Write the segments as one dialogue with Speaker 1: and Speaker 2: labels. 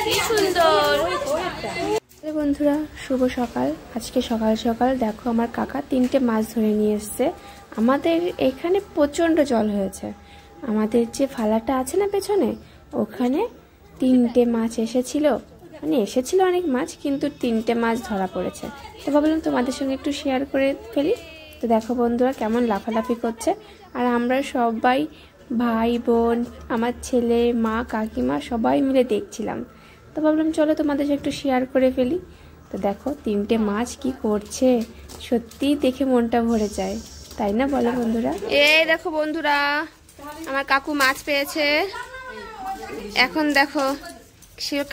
Speaker 1: কি সুন্দর। বন্ধুরা শুভ সকাল। আজকে সকাল সকাল দেখো আমার কাকা 3টে মাছ ধরে নিয়ে এসছে। আমাদের এখানে প্রচন্ড জল হয়েছে। আমাদের যে ফালাটা আছে না পেছনে, ওখানে 3টে মাছ এসেছিল, মানে এসেছিল অনেক মাছ, কিন্তু 3টে মাছ ধরা পড়েছে। তো ভাবলাম তোমাদের সঙ্গে একটু শেয়ার করে ফেলি। তো দেখো বন্ধুরা কেমন লাফালাফি করছে, আর আমরা সবাই ভাই বোন, আমার ছেলে, মা, কাকিমা সবাই মিলে দেখছিলাম। তো ভাবলাম চলো তোমাদের সাথে একটু শেয়ার করে ফেলি। তো দেখো 3টে মাছ কি করছে, সত্যি দেখে মনটা ভরে যায়, তাই না বলো বন্ধুরা? এই দেখো বন্ধুরা, আমার কাকু মাছ পেয়েছে। এখন দেখো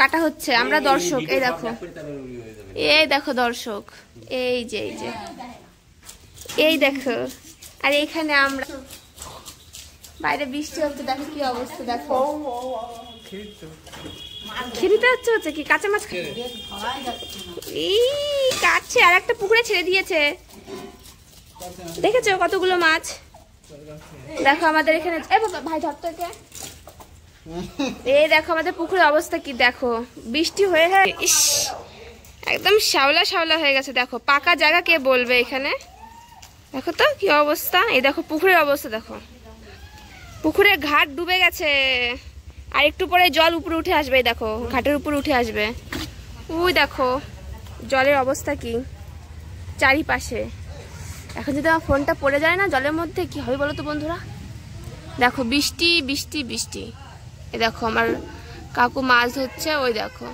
Speaker 1: কাটা হচ্ছে, আমরা দর্শক। এই দেখো, এই দেখো দর্শক, এই যে এই যে এই দেখো। আর এইখানে আমরা, বাইরে বৃষ্টি হচ্ছে, দেখো কি অবস্থা। দেখো খেতে হচ্ছে কি কাঁচা মাছ এই কাটছে, আর একটা পুকুরে ছেড়ে দিয়েছে, দেখেছো কতগুলো মাছ। দেখো আমাদের এখানে, ভাই ধরতো কে, এই দেখো আমাদের পুকুরের অবস্থা কি। দেখো বৃষ্টি হয়ে ইস একদম শ্যাওলা শ্যাওলা হয়ে গেছে। দেখো পাকা জায়গা কে বলবে এখানে। দেখো তো কি অবস্থা। এই দেখো পুকুরের অবস্থা, দেখো পুকুরের ঘাট ডুবে গেছে, আর একটু পরে জল উপরে উঠে আসবে। দেখো ঘাটের উপরে উঠে আসবে। ওই দেখো জলের অবস্থা কি চারিপাশে। এখন যদি আমার ফোনটা পড়ে যায় না জলের মধ্যে, কি হবে বলো তো বন্ধুরা। দেখো বৃষ্টি বৃষ্টি বৃষ্টি। এই দেখো আমার কাকু মাছ ধরছে। ওই দেখো,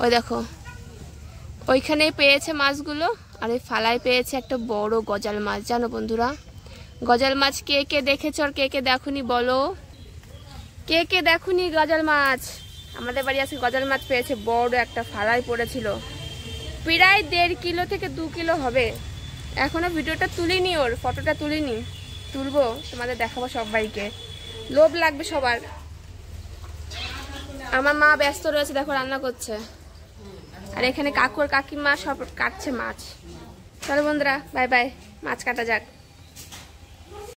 Speaker 1: ওই দেখো ওইখানে পেয়েছে মাছগুলো, আর ওই ফালায় পেয়েছে একটা বড় গজাল মাছ। জানো বন্ধুরা, গজাল মাছ কে কে দেখেছ আর কে কে দেখুনি বলো, কে কে দেখুনি গজাল মাছ। আমাদের বাড়ি আজকে গজাল মাছ পেয়েছে, বড় একটা ফালায় পড়েছিল, প্রায় 1.5 কিলো থেকে 2 কিলো হবে। এখনো ভিডিওটা তুলিনি, ওর ফটোটা তুলিনি, তুলবো তোমাদের দেখাবো সবাইকে, লোভ লাগবে সবার। আমার মা ব্যস্ত রয়েছে, দেখো রান্না করছে, আর এখানে কাকু আর কাকিমা সব কাটছে মাছ। চলো বন্ধুরা বাই বাই, মাছ কাটা যাক।